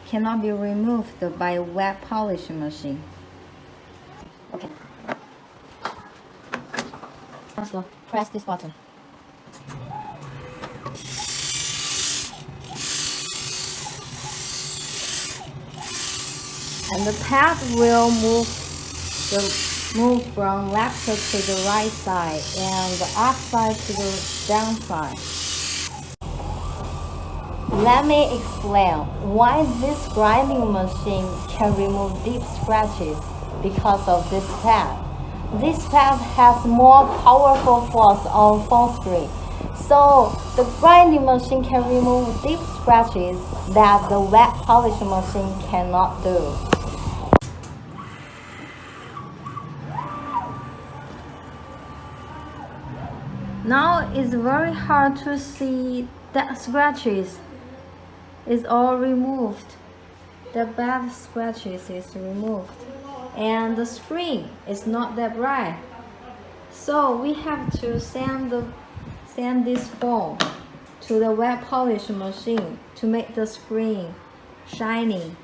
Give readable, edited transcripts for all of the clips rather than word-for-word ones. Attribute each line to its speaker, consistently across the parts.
Speaker 1: cannot be removed by a wet polish machine.
Speaker 2: Okay. So press this button.
Speaker 1: And the pad will move from left to the right side and the up side to the down side. Let me explain why this grinding machine can remove deep scratches because of this pad. This pad has more powerful force on phone screen, so the grinding machine can remove deep scratches that the wet polish machine cannot do. Now it's very hard to see that scratches is all removed. The bad scratches is removed and the screen is not that bright. So we have to send this phone to the wet polish machine to make the screen shiny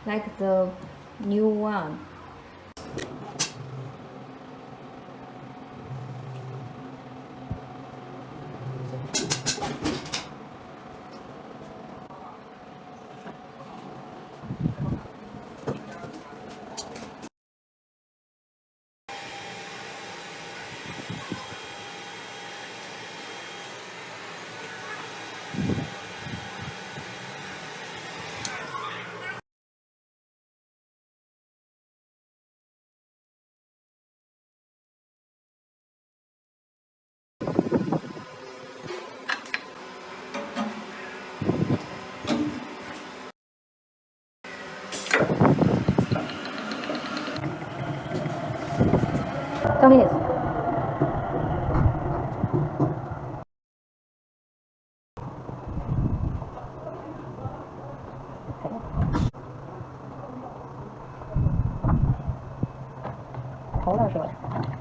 Speaker 1: like the new one.
Speaker 2: Tell me this. Hold on,